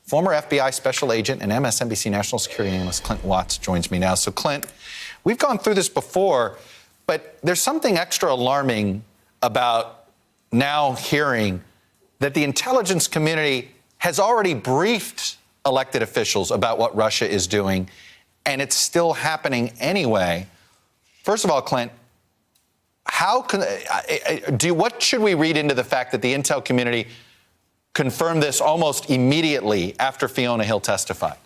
Former FBI special agent and MSNBC national security analyst Clint Watts joins me now. So, Clint, we've gone through this before, but there's something extra alarming about now hearing that the intelligence community has already briefed elected officials about what Russia is doing, and it's still happening anyway. First of all, Clint, what should we read into the fact that the intel community confirmed this almost immediately after Fiona Hill testified?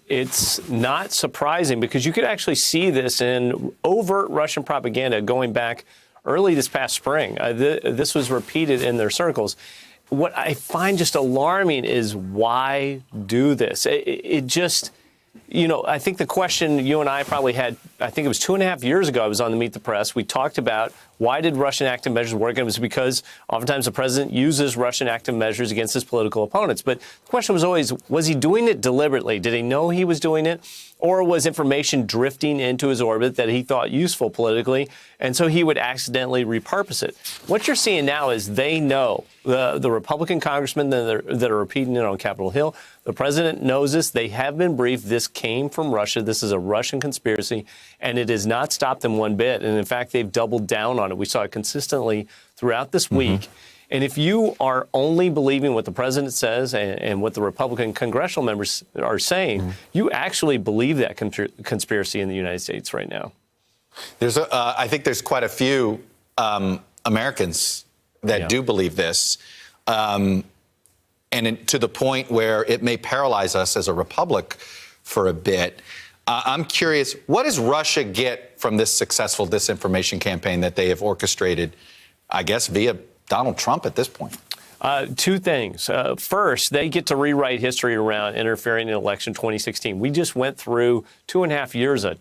It's not surprising because you could actually see this in overt Russian propaganda going back early this past spring. This was repeated in their circles. What I find just alarming is why do this? It just, I think the question you and I probably had, I think it was 2.5 years ago, I was on the Meet the Press. We talked about why did Russian active measures work? And it was because oftentimes the president uses Russian active measures against his political opponents. But the question was always, was he doing it deliberately? Did he know he was doing it? Or was information drifting into his orbit that he thought useful politically, and so he would accidentally repurpose it? What you're seeing now is they know, the Republican congressmen that are repeating it on Capitol Hill, the president knows this. They have been briefed. This came from Russia. This is a Russian conspiracy, and it has not stopped them one bit. And in fact, they've doubled down on it. We saw it consistently throughout this week. And if you are only believing what the president says and what the Republican congressional members are saying, you actually believe that conspiracy in the United States right now. I think there's quite a few Americans that do believe this, and to the point where it may paralyze us as a republic for a bit. I'm curious, what does Russia get from this successful disinformation campaign that they have orchestrated, I guess, via Donald Trump at this point? Two things. First, they get to rewrite history around interfering in election 2016. We just went through 2.5 years of,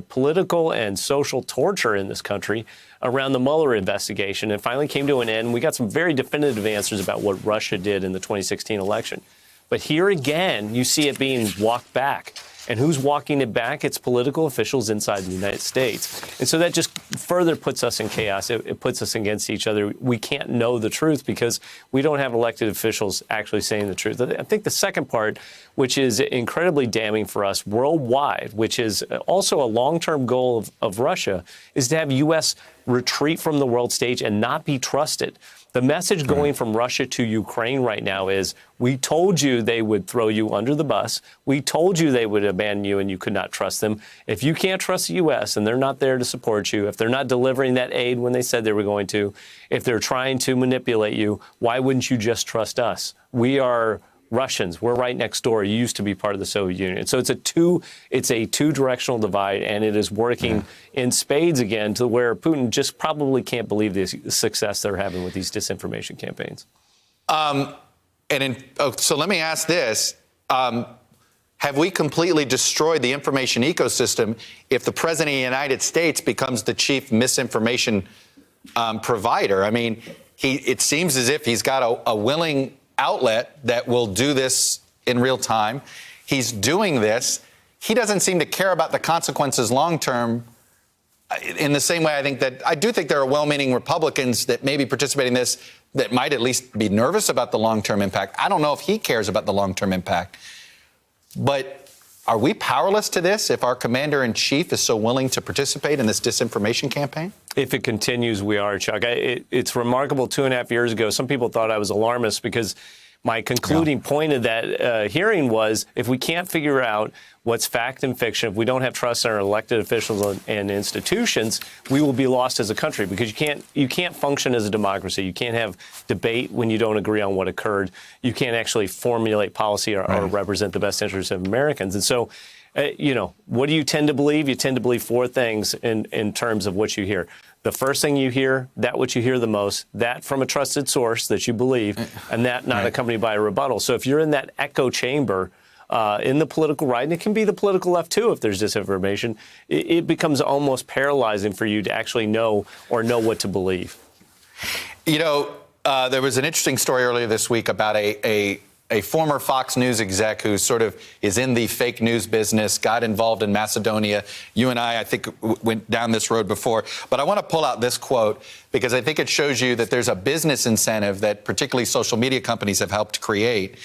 political and social torture in this country around the Mueller investigation, and finally came to an end. We got some very definitive answers about what Russia did in the 2016 election. But here again, you see it being walked back. And who's walking it back? It's political officials inside the United States. And so that just further puts us in chaos. It puts us against each other. We can't know the truth because we don't have elected officials actually saying the truth. I think the second part, which is incredibly damning for us worldwide, which is also a long-term goal of Russia, is to have U.S. retreat from the world stage and not be trusted. The message going from Russia to Ukraine right now is, we told you they would throw you under the bus. We told you they would abandon you and you could not trust them. If you can't trust the U.S. and they're not there to support you, if they're not delivering that aid when they said they were going to, if they're trying to manipulate you, why wouldn't you just trust us? We are Russians. We're right next door. You used to be part of the Soviet Union. So it's a two-directional divide, and it is working in spades again to where Putin just probably can't believe the success they're having with these disinformation campaigns. So let me ask this. Have we completely destroyed the information ecosystem if the president of the United States becomes the chief misinformation provider? I mean, it seems as if he's got a willing outlet that will do this in real time. He's doing this. He doesn't seem to care about the consequences long term in the same way I do think there are well-meaning Republicans that may be participating in this that might at least be nervous about the long-term impact. I don't know if he cares about the long-term impact. But are we powerless to this if our commander-in-chief is so willing to participate in this disinformation campaign? If it continues, we are, Chuck. It's remarkable. 2.5 years ago, some people thought I was alarmist because my concluding point of that hearing was, if we can't figure out what's fact and fiction, if we don't have trust in our elected officials and institutions, we will be lost as a country, because you can't function as a democracy. You can't have debate when you don't agree on what occurred. You can't actually formulate policy or represent the best interests of Americans. And so, what do you tend to believe? You tend to believe four things in terms of what you hear. The first thing you hear, that which you hear the most, that from a trusted source that you believe, and that not accompanied by a rebuttal. So if you're in that echo chamber in the political right, and it can be the political left too if there's disinformation, it becomes almost paralyzing for you to actually know what to believe. There was an interesting story earlier this week about a former Fox News exec who sort of is in the fake news business, got involved in Macedonia. You and I think, went down this road before. But I want to pull out this quote because I think it shows you that there's a business incentive that particularly social media companies have helped create.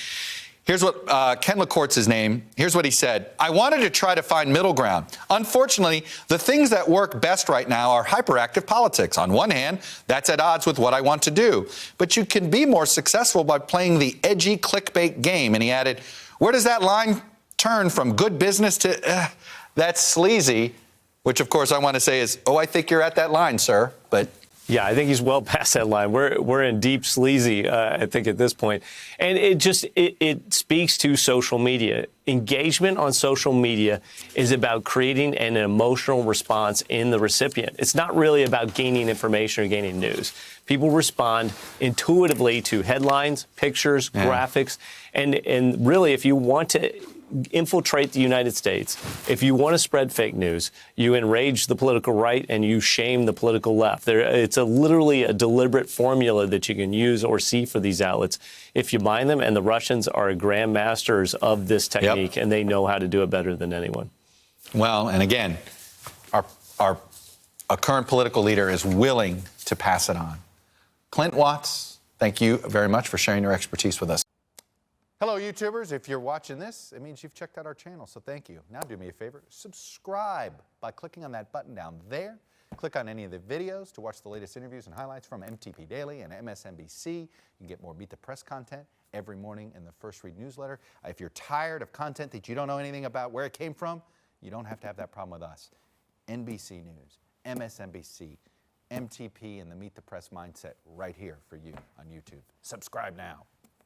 Here's what Ken LaCourt's his name. Here's what he said. I wanted to try to find middle ground. Unfortunately, the things that work best right now are hyperactive politics. On one hand, that's at odds with what I want to do. But you can be more successful by playing the edgy clickbait game. And he added, where does that line turn from good business to that's sleazy? Which, of course, I want to say is, oh, I think you're at that line, sir. But yeah, I think he's well past that line. We're in deep sleazy, I think, at this point. And it speaks to social media. Engagement on social media is about creating an emotional response in the recipient. It's not really about gaining information or gaining news. People respond intuitively to headlines, pictures, graphics. And really, if you want to infiltrate the United States, if you want to spread fake news, you enrage the political right and you shame the political left. It's literally a deliberate formula that you can use or see for these outlets if you mind them. And the Russians are grandmasters of this technique, and they know how to do it better than anyone. Well, and again, our current political leader is willing to pass it on. Clint Watts, thank you very much for sharing your expertise with us. Hello, YouTubers. If you're watching this, it means you've checked out our channel, so thank you. Now do me a favor, subscribe by clicking on that button down there. Click on any of the videos to watch the latest interviews and highlights from MTP Daily and MSNBC. You can get more Meet the Press content every morning in the First Read newsletter. If you're tired of content that you don't know anything about where it came from, you don't have to have that problem with us. NBC News, MSNBC, MTP, and the Meet the Press mindset right here for you on YouTube. Subscribe now.